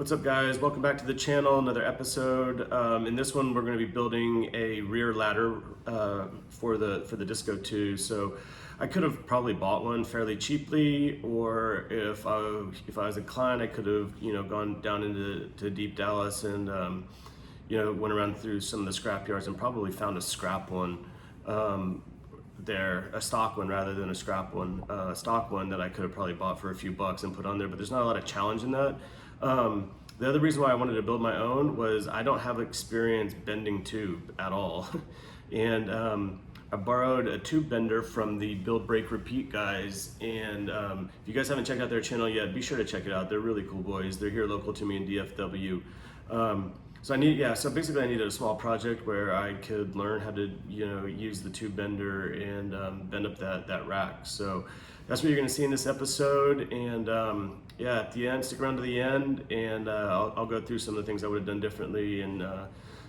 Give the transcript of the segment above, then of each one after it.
What's up, guys? Welcome back to the channel, another episode. In this one we're going to be building a rear ladder for the Disco 2. So I could have probably bought one fairly cheaply, or if I was inclined, I could have gone down into deep Dallas and went around through some of the scrap yards and probably found a scrap one there, a stock one rather than a scrap one, a stock one that I could have probably bought for a few bucks and put on there. But there's not a lot of challenge in that. The other reason why I wanted to build my own was I don't have experience bending tube at all. And I borrowed a tube bender from the Build Break Repeat guys. And if you guys haven't checked out their channel yet, be sure to check it out. They're really cool boys. They're here local to me in DFW. So basically I needed a small project where I could learn how to, use the tube bender and bend up that rack. So that's what you're gonna see in this episode. And at the end, stick around to the end, and I'll go through some of the things I would have done differently and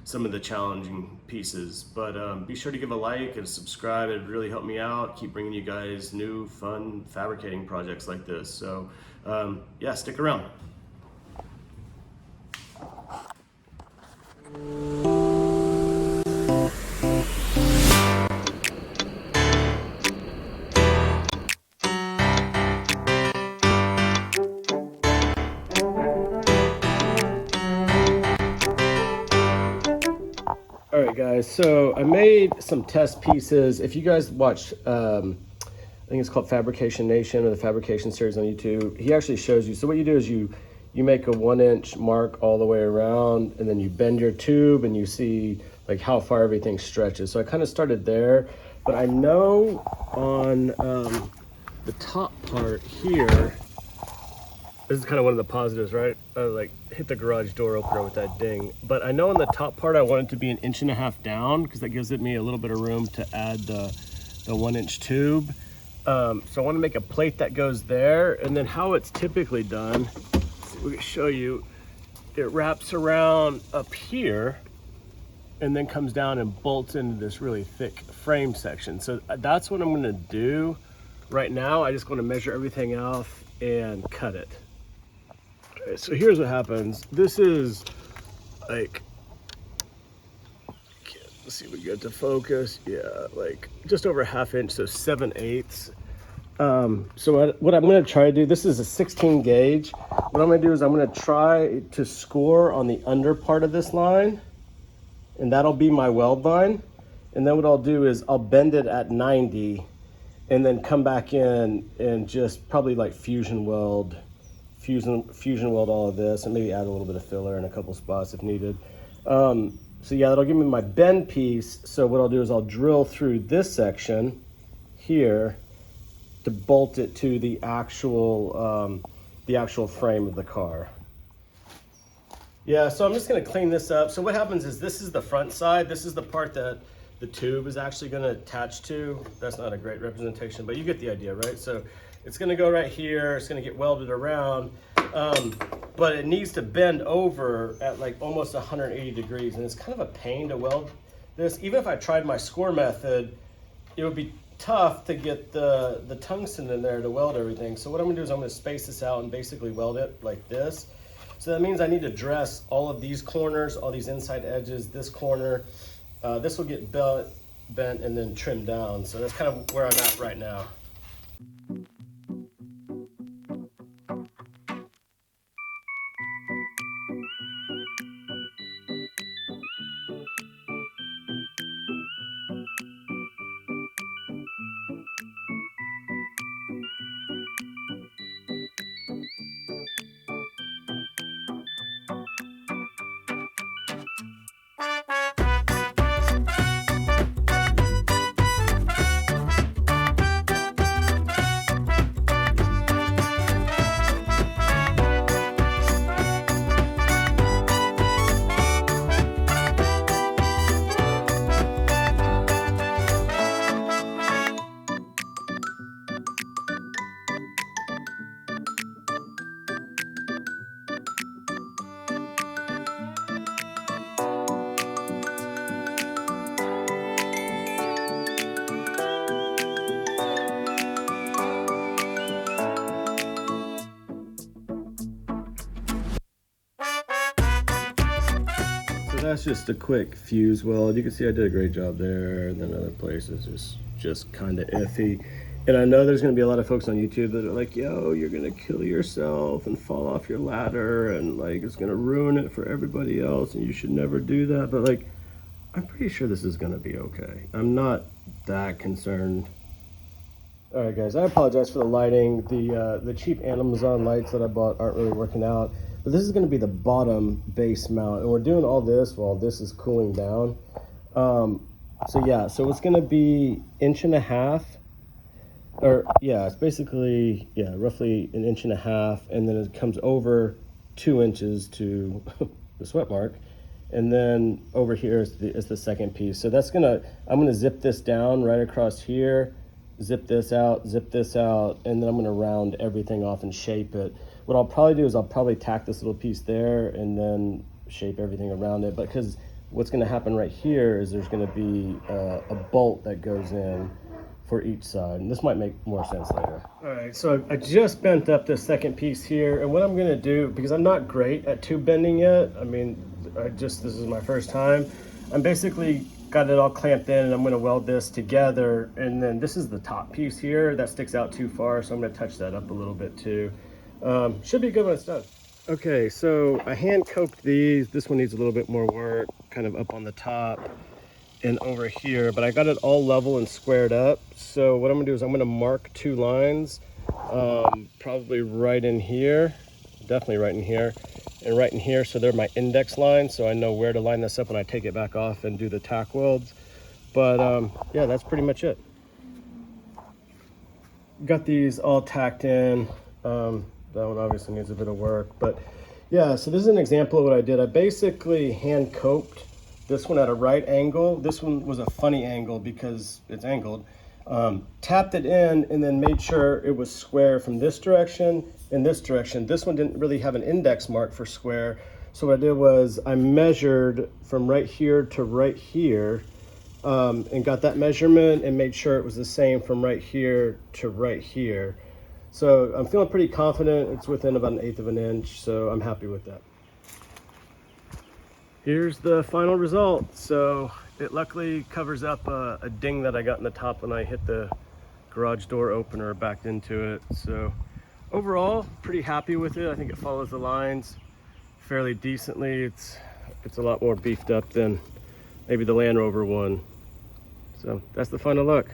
some of the challenging pieces. But be sure to give a like and subscribe. It'd really help me out. Keep bringing you guys new, fun fabricating projects like this. So stick around. All right, guys, so I made some test pieces. If you guys watch, I think it's called Fabrication Nation or the Fabrication series on YouTube, he actually shows you. So what you do is you make a 1-inch mark all the way around, and then you bend your tube and you see like how far everything stretches. So I kind of started there, but I know on the top part here, this is kind of one of the positives, right? Like hit the garage door opener with that ding. But I know on the top part I want it to be 1.5 inches down, because that gives me a little bit of room to add the 1-inch tube. So I want to make a plate that goes there, and then how it's typically done, we can show you, it wraps around up here and then comes down and bolts into this really thick frame section. So that's what I'm going to do right now. I just want to measure everything off and cut it. Okay, so here's what happens. This is like, let's see if we get to focus. Yeah, like just over 1/2 inch, so 7/8. So what I'm going to try to do, this is a 16 gauge. What I'm going to do is I'm going to try to score on the under part of this line, and that'll be my weld line. And then what I'll do is I'll bend it at 90 and then come back in and just probably like fusion weld all of this, and maybe add a little bit of filler in a couple spots if needed. So yeah, that'll give me my bend piece. So what I'll do is I'll drill through this section here to bolt it to the actual frame of the car. Yeah, so I'm just gonna clean this up. So what happens is, this is the front side. This is the part that the tube is actually gonna attach to. That's not a great representation, but you get the idea, right? So it's gonna go right here. It's gonna get welded around, but it needs to bend over at like almost 180 degrees. And it's kind of a pain to weld this. Even if I tried my score method, it would be tough to get the tungsten in there to weld everything. So what I'm gonna do is I'm gonna space this out and basically weld it like this. So that means I need to dress all of these corners, all these inside edges, this corner. This will get bent and then trimmed down. So that's kind of where I'm at right now. that's just a quick fuse weld. You can see I did a great job there, and then other places just kind of iffy. And I know there's going to be a lot of folks on YouTube that are like, yo, you're going to kill yourself and fall off your ladder, and like it's going to ruin it for everybody else, and you should never do that. But like, I'm pretty sure this is going to be okay. I'm not that concerned. All right, guys, I apologize for the lighting. The cheap Amazon lights that I bought aren't really working out. But this is going to be the bottom base mount, and we're doing all this while this is cooling down. So yeah, so it's going to be 1.5 inches, or yeah, it's basically, yeah, roughly 1.5 inches, and then it comes over 2 inches to the sweat mark, and then over here is the second piece. So that's I'm gonna zip this down right across here, zip this out, and then I'm gonna round everything off and shape it. What I'll probably do is I'll probably tack this little piece there and then shape everything around it. But because what's gonna happen right here is there's gonna be a bolt that goes in for each side, and this might make more sense later. All right, so I just bent up this second piece here, and what I'm gonna do, because I'm not great at tube bending yet, I mean, this is my first time, I'm basically got it all clamped in, and I'm gonna weld this together, and then this is the top piece here that sticks out too far, so I'm gonna touch that up a little bit too. Should be good when it's done. Okay, so I hand coked these. This one needs a little bit more work, kind of up on the top and over here, but I got it all level and squared up. So what I'm gonna do is I'm gonna mark 2 lines, probably right in here, definitely right in here, and right in here, so they're my index lines, so I know where to line this up when I take it back off and do the tack welds. But yeah, that's pretty much it. Got these all tacked in. That one obviously needs a bit of work, but yeah, so this is an example of what I did. I basically hand coped this one at a right angle. This one was a funny angle because it's angled. Tapped it in and then made sure it was square from this direction and this direction. This one didn't really have an index mark for square. So what I did was I measured from right here to right here, and got that measurement and made sure it was the same from right here to right here. So I'm feeling pretty confident it's within about 1/8 of an inch, so I'm happy with that. Here's the final result. So it luckily covers up a ding that I got in the top when I hit the garage door opener, backed into it. So overall, pretty happy with it. I think it follows the lines fairly decently. It's a lot more beefed up than maybe the Land Rover one. So that's the final look.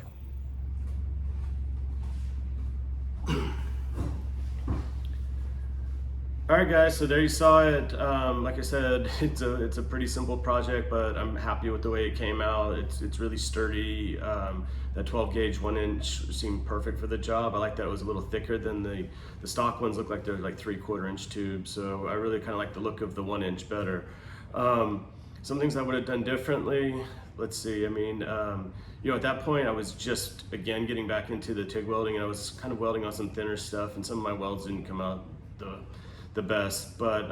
All right, guys, so there you saw it. Like I said, it's a pretty simple project, but I'm happy with the way it came out. It's really sturdy. That 12 gauge 1 inch seemed perfect for the job. I like that it was a little thicker than the stock ones. Look like they're like 3/4 inch tubes. So I really kind of like the look of the 1 inch better. Some things I would have done differently. Let's see, I mean, you know, at that point I was just, again, getting back into the TIG welding, and I was kind of welding on some thinner stuff, and some of my welds didn't come out the best, but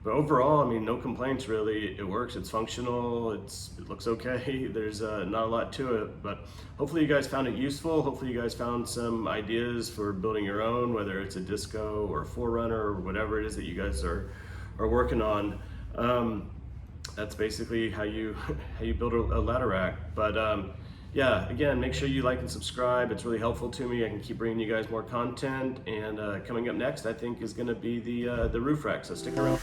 overall, I mean, no complaints really. It works, it's functional, it looks okay. There's not a lot to it, but hopefully you guys found it useful. Hopefully you guys found some ideas for building your own, whether it's a Disco or a 4Runner or whatever it is that you guys are working on. That's basically how you build a ladder rack. But yeah, again, make sure you like and subscribe. It's really helpful to me. I can keep bringing you guys more content. And coming up next, I think, is going to be the roof rack. So stick around.